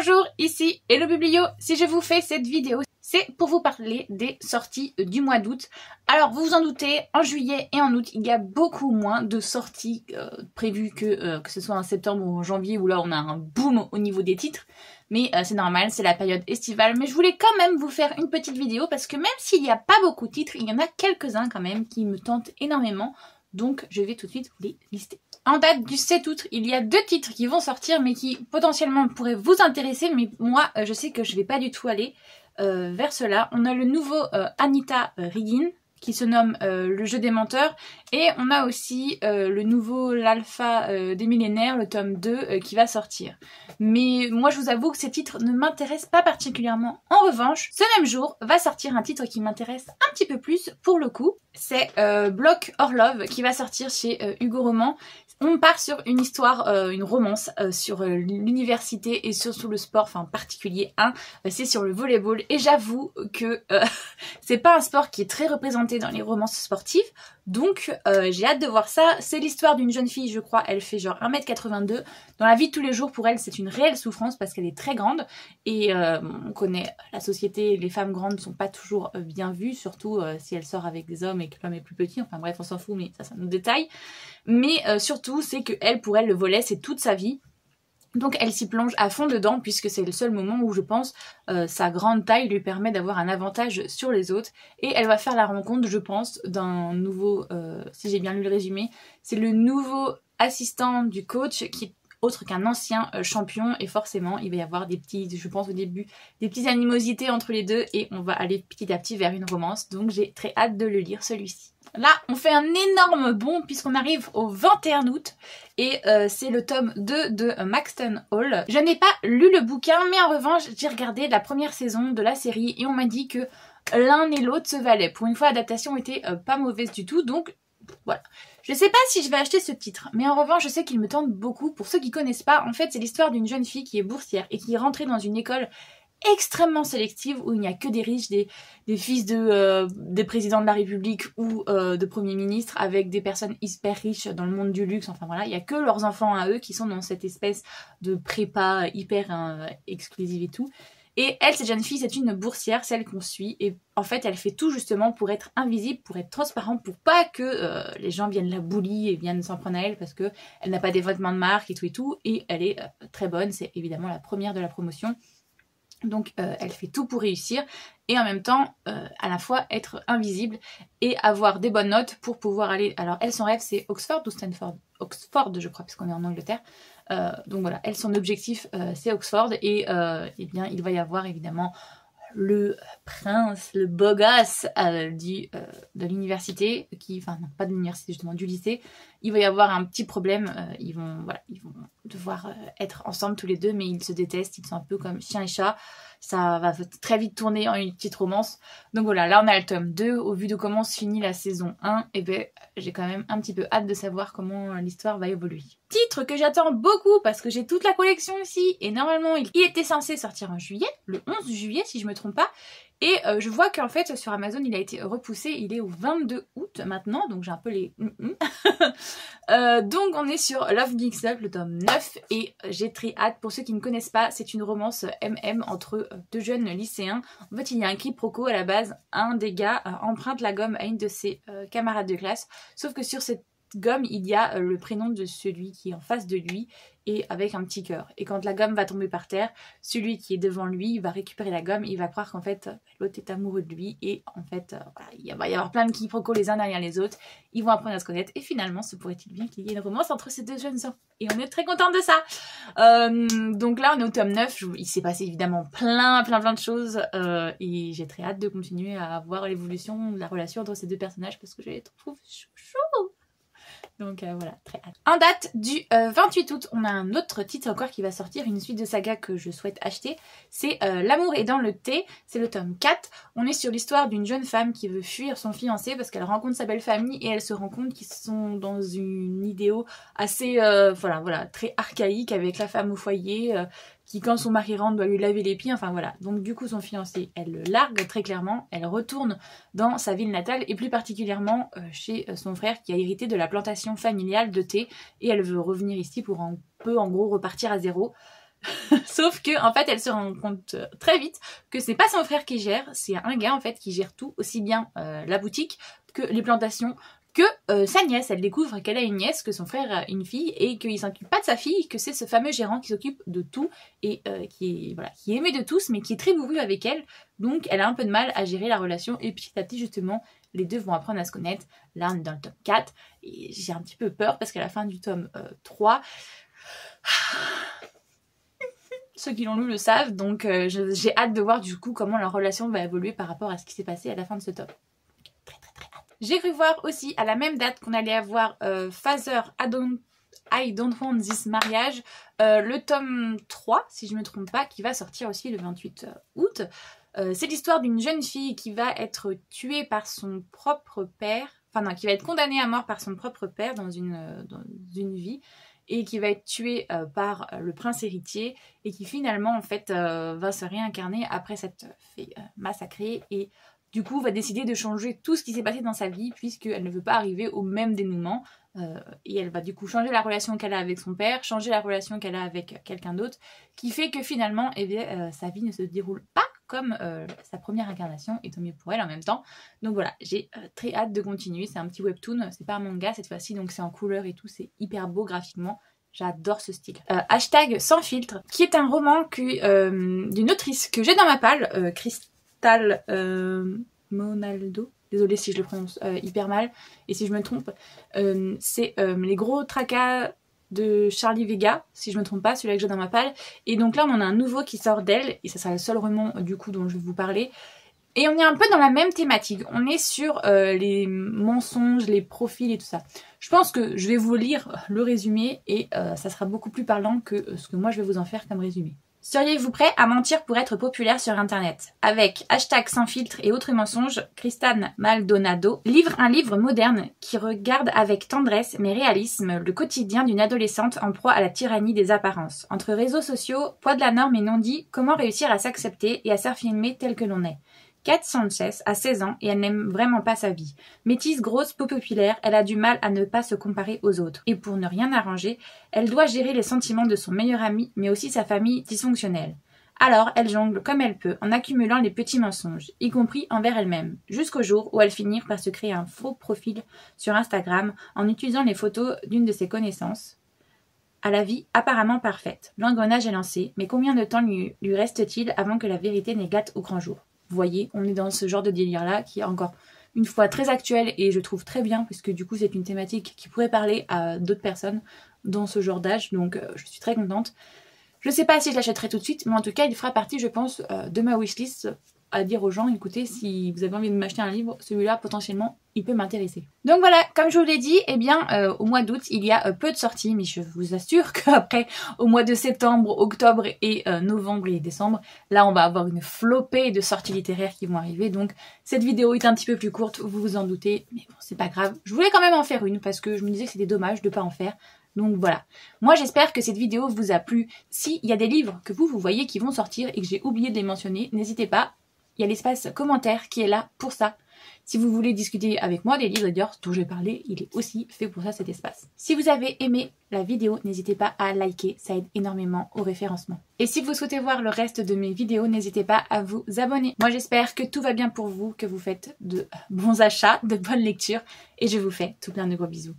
Bonjour, ici Hello Biblio. Si je vous fais cette vidéo, c'est pour vous parler des sorties du mois d'août. Alors vous vous en doutez, en juillet et en août, il y a beaucoup moins de sorties prévues que ce soit en septembre ou en janvier où là on a un boom au niveau des titres. Mais c'est normal, c'est la période estivale. Mais je voulais quand même vous faire une petite vidéo parce que même s'il n'y a pas beaucoup de titres, il y en a quelques-uns quand même qui me tentent énormément. Donc je vais tout de suite vous les lister. En date du 7 août, il y a 2 titres qui vont sortir mais qui potentiellement pourraient vous intéresser. Mais moi, je sais que je vais pas du tout aller vers cela. On a le nouveau Anita Riggin qui se nomme Le jeu des menteurs. Et on a aussi le nouveau L'Alpha des millénaires, le tome 2 qui va sortir. Mais moi je vous avoue que ces titres ne m'intéressent pas particulièrement. En revanche, ce même jour va sortir un titre qui m'intéresse un petit peu plus pour le coup. C'est Block Orlov qui va sortir chez Hugo Roman. On part sur une histoire, une romance sur l'université et sur le sport, enfin en particulier c'est sur le volleyball. Et j'avoue que c'est pas un sport qui est très représenté dans les romances sportives. Donc j'ai hâte de voir ça. C'est l'histoire d'une jeune fille, je crois, elle fait genre 1m82. Dans la vie de tous les jours, pour elle, c'est une réelle souffrance parce qu'elle est très grande. Et on connaît la société, les femmes grandes ne sont pas toujours bien vues, surtout si elle sort avec des hommes et que l'homme est plus petit. Enfin bref, on s'en fout, mais ça c'est un autre détail. Mais surtout, c'est que elle, pour elle, le volley, c'est toute sa vie. Donc elle s'y plonge à fond dedans puisque c'est le seul moment où je pense sa grande taille lui permet d'avoir un avantage sur les autres. Et elle va faire la rencontre, je pense, d'un nouveau, si j'ai bien lu le résumé, c'est le nouveau assistant du coach qui est autre qu'un ancien champion. Et forcément il va y avoir des petits, je pense au début, des petites animosités entre les deux. Et on va aller petit à petit vers une romance. Donc j'ai très hâte de le lire celui-ci. Là, on fait un énorme bond puisqu'on arrive au 21 août et c'est le tome 2 de Maxton Hall. Je n'ai pas lu le bouquin, mais en revanche, j'ai regardé la première saison de la série et on m'a dit que l'un et l'autre se valaient. Pour une fois, l'adaptation était pas mauvaise du tout, donc voilà. Je sais pas si je vais acheter ce titre, mais en revanche, je sais qu'il me tente beaucoup. Pour ceux qui connaissent pas, en fait, c'est l'histoire d'une jeune fille qui est boursière et qui est rentrée dans une école extrêmement sélective où il n'y a que des riches, des fils des présidents de la République ou de premiers ministres avec des personnes hyper riches dans le monde du luxe. Enfin voilà, il n'y a que leurs enfants à eux qui sont dans cette espèce de prépa hyper exclusive et tout. Et elle, cette jeune fille, c'est une boursière, celle qu'on suit. Et en fait, elle fait tout justement pour être invisible, pour être transparente, pour pas que les gens viennent la bully et viennent s'en prendre à elle parce que elle n'a pas des vêtements de marque et tout et tout. Et elle est très bonne, c'est évidemment la première de la promotion. Donc elle fait tout pour réussir et en même temps à la fois être invisible et avoir des bonnes notes pour pouvoir aller... Alors elle, son rêve c'est Oxford ou Stanford? Oxford je crois parce qu'on est en Angleterre. Donc voilà, elle son objectif c'est Oxford et eh bien il va y avoir évidemment le prince, le beau gosse de l'université, enfin non pas de l'université justement, du lycée. Il va y avoir un petit problème, ils vont devoir être ensemble tous les deux mais ils se détestent, ils sont un peu comme chien et chat. Ça va très vite tourner en une petite romance. Donc voilà, là on a le tome 2, au vu de comment se finit la saison 1, et ben j'ai quand même un petit peu hâte de savoir comment l'histoire va évoluer. Titre que j'attends beaucoup parce que j'ai toute la collection ici et normalement il était censé sortir en juillet, le 11 juillet si je me trompe pas. Et je vois qu'en fait sur Amazon il a été repoussé, il est au 22 août maintenant, donc j'ai un peu les... donc on est sur Love Mix Up, le tome 9, et j'ai très hâte. Pour ceux qui ne connaissent pas, c'est une romance MM entre deux jeunes lycéens. En fait il y a un quiproquo à la base, un des gars emprunte la gomme à une de ses camarades de classe, sauf que sur cette gomme il y a le prénom de celui qui est en face de lui et avec un petit cœur. Et quand la gomme va tomber par terre, celui qui est devant lui va récupérer la gomme, il va croire qu'en fait l'autre est amoureux de lui et en fait voilà, il va y avoir plein de quiproquos les uns derrière les autres, ils vont apprendre à se connaître et finalement se pourrait-il bien qu'il y ait une romance entre ces deux jeunes gens et on est très contents de ça. Donc là on est au tome 9, il s'est passé évidemment plein de choses et j'ai très hâte de continuer à voir l'évolution de la relation entre ces deux personnages parce que je les trouve chouchou. Donc voilà, très hâte. En date du 28 août, on a un autre titre encore qui va sortir, une suite de saga que je souhaite acheter. C'est L'amour est dans le thé, c'est le tome 4. On est sur l'histoire d'une jeune femme qui veut fuir son fiancé parce qu'elle rencontre sa belle famille et elle se rend compte qu'ils sont dans une idéo assez voilà, très archaïque avec la femme au foyer qui quand son mari rentre doit lui laver les pieds, enfin voilà. Donc du coup son fiancé, elle le largue très clairement, elle retourne dans sa ville natale et plus particulièrement chez son frère qui a hérité de la plantation familiale de thé et elle veut revenir ici pour un peu en gros repartir à zéro. Sauf que en fait elle se rend compte très vite que c'est pas son frère qui gère, c'est un gars en fait qui gère tout, aussi bien la boutique que les plantations, que sa nièce. Elle découvre qu'elle a une nièce, que son frère a une fille et qu'il s'occupe pas de sa fille, que c'est ce fameux gérant qui s'occupe de tout et qui est aimé de tous mais qui est très bourru avec elle. Donc elle a un peu de mal à gérer la relation et petit à petit justement les deux vont apprendre à se connaître. Là on est dans le tome 4 et j'ai un petit peu peur parce qu'à la fin du tome 3 ceux qui l'ont lu le savent, donc j'ai hâte de voir du coup comment leur relation va évoluer par rapport à ce qui s'est passé à la fin de ce tome. Très hâte. J'ai cru voir aussi à la même date qu'on allait avoir Father I Don't Want This Marriage, le tome 3 si je me trompe pas, qui va sortir aussi le 28 août. C'est l'histoire d'une jeune fille qui va être tuée par son propre père, enfin non, qui va être condamnée à mort par son propre père dans une vie, et qui va être tuée par le prince héritier, et qui finalement en fait va se réincarner après s'être fait massacrer, et du coup va décider de changer tout ce qui s'est passé dans sa vie puisqu'elle ne veut pas arriver au même dénouement, et elle va du coup changer la relation qu'elle a avec son père, changer la relation qu'elle a avec quelqu'un d'autre, qui fait que finalement eh bien, sa vie ne se déroule pas comme sa première incarnation, et tant mieux pour elle en même temps. Donc voilà, j'ai très hâte de continuer. C'est un petit webtoon, c'est pas un manga cette fois-ci, donc c'est en couleur et tout, c'est hyper beau graphiquement. J'adore ce style. Hashtag sans filtre, qui est un roman d'une autrice que j'ai dans ma palle, Crystal Monaldo. Désolée si je le prononce hyper mal et si je me trompe. C'est Les Gros Tracas de Charlie Vega, si je me trompe pas, celui-là que j'ai dans ma palle. Et donc là on en a un nouveau qui sort d'elle, et ça sera le seul roman du coup dont je vais vous parler. Et on est un peu dans la même thématique, on est sur les mensonges, les profils et tout ça. Je pense que je vais vous lire le résumé et ça sera beaucoup plus parlant que ce que moi je vais vous en faire comme résumé. Seriez-vous prêt à mentir pour être populaire sur internet? Avec hashtag sans filtre et autres mensonges, Crystal Maldonado livre un livre moderne qui regarde avec tendresse mais réalisme le quotidien d'une adolescente en proie à la tyrannie des apparences. Entre réseaux sociaux, poids de la norme et non-dit, comment réussir à s'accepter et à s'affirmer tel que l'on est. Kat Sanchez a 16 ans et elle n'aime vraiment pas sa vie. Métisse, grosse, peu populaire, elle a du mal à ne pas se comparer aux autres. Et pour ne rien arranger, elle doit gérer les sentiments de son meilleur ami, mais aussi sa famille dysfonctionnelle. Alors, elle jongle comme elle peut, en accumulant les petits mensonges, y compris envers elle-même, jusqu'au jour où elle finit par se créer un faux profil sur Instagram en utilisant les photos d'une de ses connaissances, à la vie apparemment parfaite. L'engrenage est lancé, mais combien de temps lui reste-t-il avant que la vérité n'éclate au grand jour? Vous voyez, on est dans ce genre de délire-là qui est encore une fois très actuel et je trouve très bien puisque du coup c'est une thématique qui pourrait parler à d'autres personnes dans ce genre d'âge, donc je suis très contente. Je sais pas si je l'achèterai tout de suite, mais en tout cas il fera partie je pense de ma wishlist, à dire aux gens, écoutez, si vous avez envie de m'acheter un livre, celui-là potentiellement il peut m'intéresser. Donc voilà, comme je vous l'ai dit, eh bien au mois d'août il y a peu de sorties, mais je vous assure qu'après au mois de septembre, octobre et novembre et décembre, là on va avoir une flopée de sorties littéraires qui vont arriver. Donc cette vidéo est un petit peu plus courte, vous vous en doutez, mais bon c'est pas grave. Je voulais quand même en faire une parce que je me disais que c'était dommage de pas en faire. Donc voilà, moi j'espère que cette vidéo vous a plu. S'il y a des livres que vous voyez qui vont sortir et que j'ai oublié de les mentionner, n'hésitez pas. Il y a l'espace commentaire qui est là pour ça. Si vous voulez discuter avec moi des livres d'ailleurs dont j'ai parlé, il est aussi fait pour ça cet espace. Si vous avez aimé la vidéo, n'hésitez pas à liker, ça aide énormément au référencement. Et si vous souhaitez voir le reste de mes vidéos, n'hésitez pas à vous abonner. Moi j'espère que tout va bien pour vous, que vous faites de bons achats, de bonnes lectures, et je vous fais tout plein de gros bisous.